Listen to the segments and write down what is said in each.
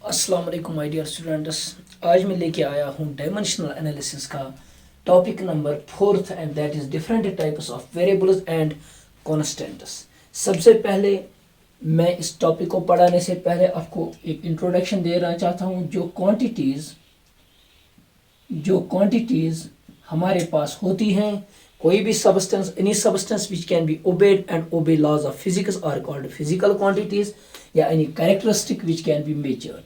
अस्सलाम वालेकुम my dear students. आज मैं लेके आया हूँ डायमेंशनल एनालिसिस का topic number 4 and that is different types of variables and constants. सबसे पहले मैं इस टॉपिक को पढ़ाने से पहले आपको एक इंट्रोडक्शन देना चाहता हूँ। जो क्वांटिटीज़ हमारे पास होती हैं, कोई भी substance, any substance which can be obeyed and obey laws of physics are called physical quantities, या any characteristic which can be measured.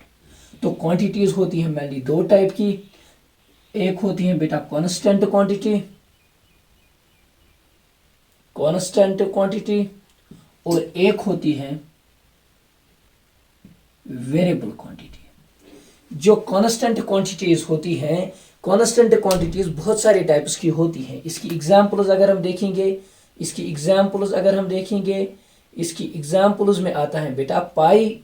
तो क्वांटिटीज होती हैं मेनली दो टाइप की। एक होती है बेटा कांस्टेंट क्वांटिटी और एक होती है वेरिएबल क्वांटिटी। जो कांस्टेंट क्वांटिटीज होती हैं, कांस्टेंट क्वांटिटीज बहुत सारे टाइप्स की होती हैं। इसकी एग्जांपल्स अगर हम देखेंगे, इसकी एग्जांपल्स में आता है बेटा pi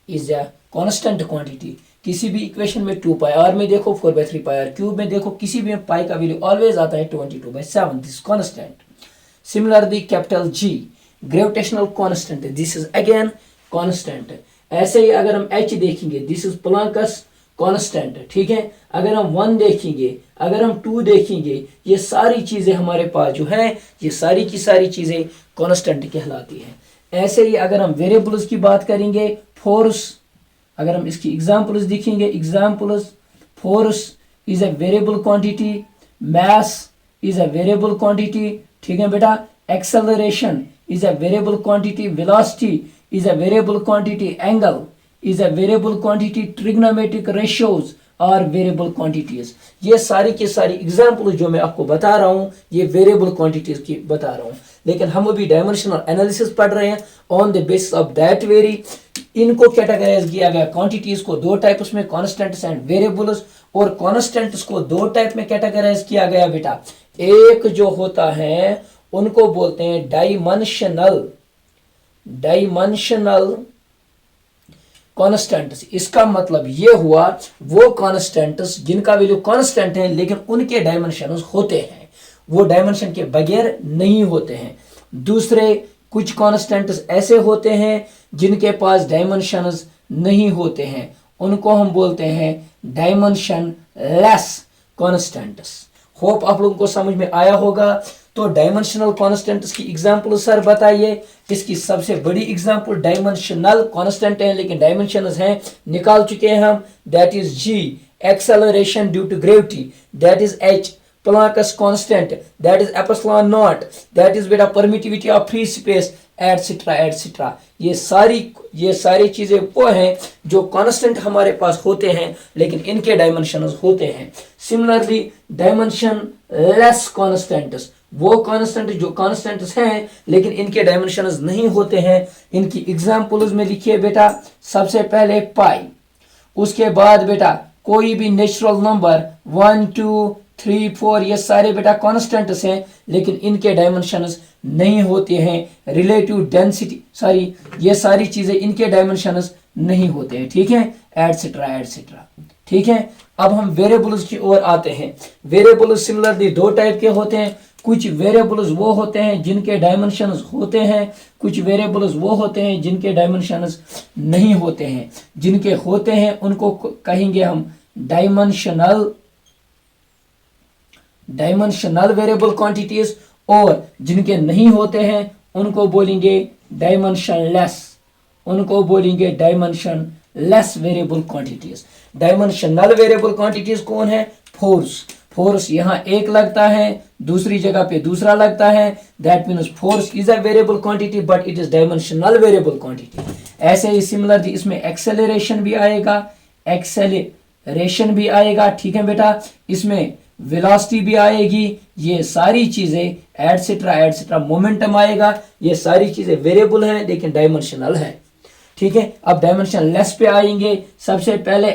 is a constant quantity. किसी भी इक्वेशन में 2πr में देखो, 4/3πr³ में देखो, किसी भी में पाई का वैल्यू ऑलवेज आता है 22/7, this constant. Similarly capital G gravitational constant, this is again constant. ऐसे ही अगर हम H देखेंगे, दिस इज प्लैंक्स कांस्टेंट। ठीक है, अगर हम 1 देखेंगे, अगर हम 2 देखेंगे, ये सारी चीजें हमारे पास जो है, ये सारी की सारी चीजें कांस्टेंट कहलाती हैं। ऐसे ही अगर हम वेरिएबल्स की बात करेंगे, फोर्स, अगर हम इसकी एग्जांपल्स देखेंगे, force is a variable quantity, mass is a variable quantity. ठीक है बेटा, acceleration is a variable quantity, velocity is a variable quantity, angle is a variable quantity, trigonometric ratios are variable quantities. ये सारी की सारी example जो मैं आपको बता रहा हूँ, ये वेरिएबल क्वांटिटीज की बता रहा हूँ। लेकिन हम अभी डायमेंशनल एनालिसिस पढ़ रहे हैं। On the basis of that very इनको कैटेगराइज किया गया। क्वांटिटीज को दो टाइप्स में, कांस्टेंट्स एंड वेरिएबल्स, और कांस्टेंट्स को दो टाइप में कैटेगराइज किया गया बेटा। एक जो होता है उनको बोलते हैं डायमेंशनल कांस्टेंट्स। इसका मतलब ये हुआ वो कांस्टेंट्स जिनका वैल्यू कांस्टेंट है लेकिन उनके डायमेंशंस होते हैं, वो डायमेंशन के बगैर नहीं होते हैं। दूसरे कुछ कांस्टेंट्स ऐसे होते हैं जिनके पास डायमेंशंस नहीं होते हैं, उनको हम बोलते हैं डायमेंशन लेस कांस्टेंट्स। होप आप लोगों को समझ में आया होगा। तो डायमेंशनल कांस्टेंट्स की एग्जांपल सर बताइए। इसकी सबसे बड़ी एग्जांपल डायमेंशनल कांस्टेंट है लेकिन डायमेंशंस हैं, निकाल चुके हैं हम। That is G acceleration due to gravity, that is H Planck's constant, that is epsilon naught, that is बेटा permittivity of free space, etcetera etcetera. ये सारी चीजें वो हैं जो कांस्टेंट हमारे पास होते हैं लेकिन इनके डायमेंशंस होते हैं। सिमिलरली डायमेंशन लेस कांस्टेंट्स, वो कांस्टेंट जो कांस्टेंट्स हैं लेकिन इनके डायमेंशंस नहीं होते हैं। इनकी एग्जांपल्स में लिखिए बेटा। सबसे पहले पाई, उसके बाद बेटा कोई भी नेचुरल नंबर 1 2 3 4, ये सारे बेटा कांस्टेंट्स हैं लेकिन इनके डायमेंशंस नहीं होते हैं। रिलेटिव डेंसिटी, ये सारी चीजें इनके डायमेंशंस नहीं होते हैं। ठीक है, एटसेट्रा एटसेट्रा। ठीक है, अब हम वेरिएबल्स की ओर आते हैं। वेरिएबल्स सिमिलरली दो टाइप के होते हैं। कुछ वेरिएबल्स वो होते हैं जिनके डायमेंशंस होते हैं, कुछ वेरिएबल्स वो होते हैं जिनके डायमेंशंस नहीं होते हैं। जिनके होते हैं उनको कहेंगे हम डायमेंशनल वेरिएबल क्वांटिटीज, और जिनके नहीं होते हैं उनको बोलेंगे dimensionless variable quantities. Dimensional variable quantities कौन है? फोर्स यहाँ एक लगता है, दूसरी जगह पे दूसरा लगता है। That means force is a variable quantity but it is dimensional variable quantity. ऐसे ही सिमिलरली इसमें एक्सेलरेशन भी आएगा। ठीक है बेटा, इसमें वेलोसिटी भी आएगी, ये सारी चीजें एटसेट्रा मोमेंटम आएगा। ये सारी चीजें वेरिएबल हैं लेकिन डायमेंशनल है। ठीक है, अब डायमेंशन लेस पे आएंगे। सबसे पहले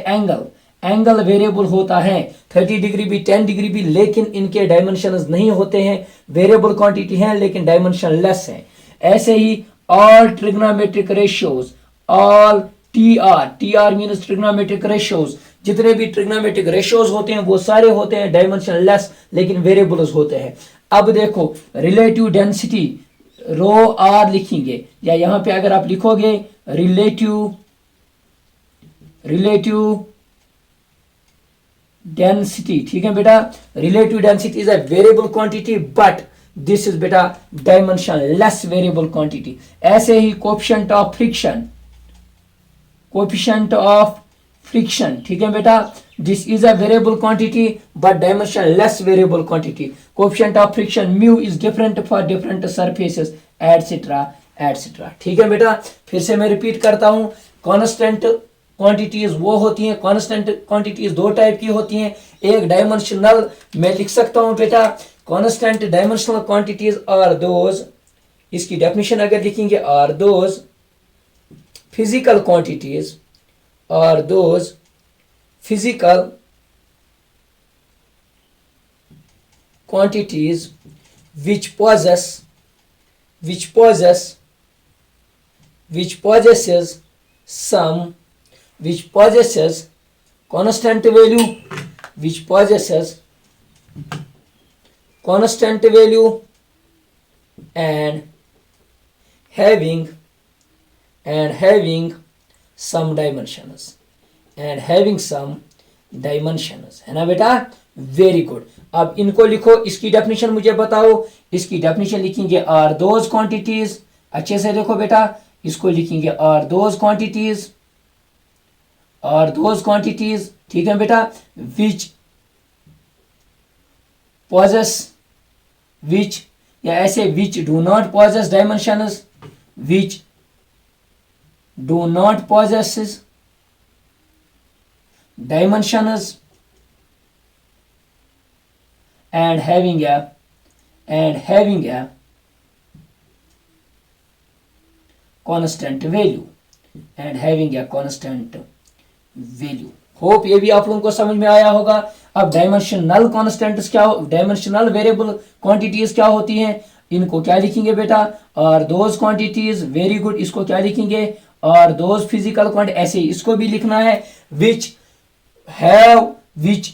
एंगल वेरिएबल होता है, 30 डिग्री भी 10 डिग्री भी, लेकिन इनके डायमेंशंस नहीं होते हैं। वेरिएबल क्वांटिटी हैं लेकिन डायमेंशन लेस है। ऐसे ही all trigonometric ratios, all TR means trigonometric ratios, जितने भी ट्रिग्नोमेट्रिक रेशियोज होते हैं वो सारे होते हैं डायमेंशन लेस लेकिन वेरिएबल्स होते हैं। अब देखो रिलेटिव डेंसिटी रो आर लिखेंगे, या यहाँ पे अगर आप लिखोगे रिलेटिव रिलेटिव डेंसिटी, ठीक है बेटा, relative density is a variable quantity but this is बेटा डायमेंशन लेस वेरिएबल क्वांटिटी। ऐसे ही coefficient of friction, coefficient of friction, ठीक है बेटा, this is a variable quantity but dimensionless variable quantity. Coefficient of friction mu is different for different surfaces etcetera etcetera, ठीक है बेटा। फिर से मैं रिपीट करता हूं, कांस्टेंट क्वांटिटीज वो होती हैं, कांस्टेंट क्वांटिटीज दो टाइप की होती हैं, एक डायमेंशनल, मैं लिख सकता हूं बेटा, constant dimensional quantities are those, इसकी डेफिनेशन अगर लिखेंगे, are those physical quantities, are those physical quantities which possesses some, which possesses constant value, which possesses constant value and having some dimensions, and having some dimensions, है ना बेटा। Very good. अब इनको लिखो, इसकी डेफिनेशन मुझे बताओ। इसकी डेफिनेशन लिखेंगे आर दोज क्वांटिटीज, अच्छे से देखो बेटा, इसको लिखेंगे are those quantities, are those quantities, ठीक है बेटा, विच पॉजेस, विच, या ऐसे which do not possess dimensions, which do not possess dimensions and having a constant value, and having a constant value। Hope ये भी आप लोगों को समझ में आया होगा। अब डायमेंशनल कॉन्स्टेंट्स क्या, डायमेंशनल वेरिएबल क्वांटिटीज क्या होती हैं, इनको क्या लिखेंगे बेटा, are those quantities, very good, इसको क्या लिखेंगे, आर दोज फिजिकल क्वांटिटी, ऐसे इसको भी लिखना है, विच have, which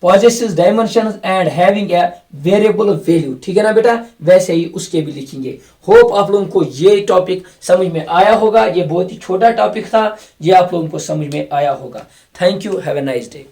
possesses dimensions and having a variable value, ठीक है ना बेटा, वैसे ही उसके भी लिखेंगे। होप आप लोगों को ये टॉपिक समझ में आया होगा, ये बहुत ही छोटा टॉपिक था, ये आप लोगों को समझ में आया होगा। Thank you, have a nice day.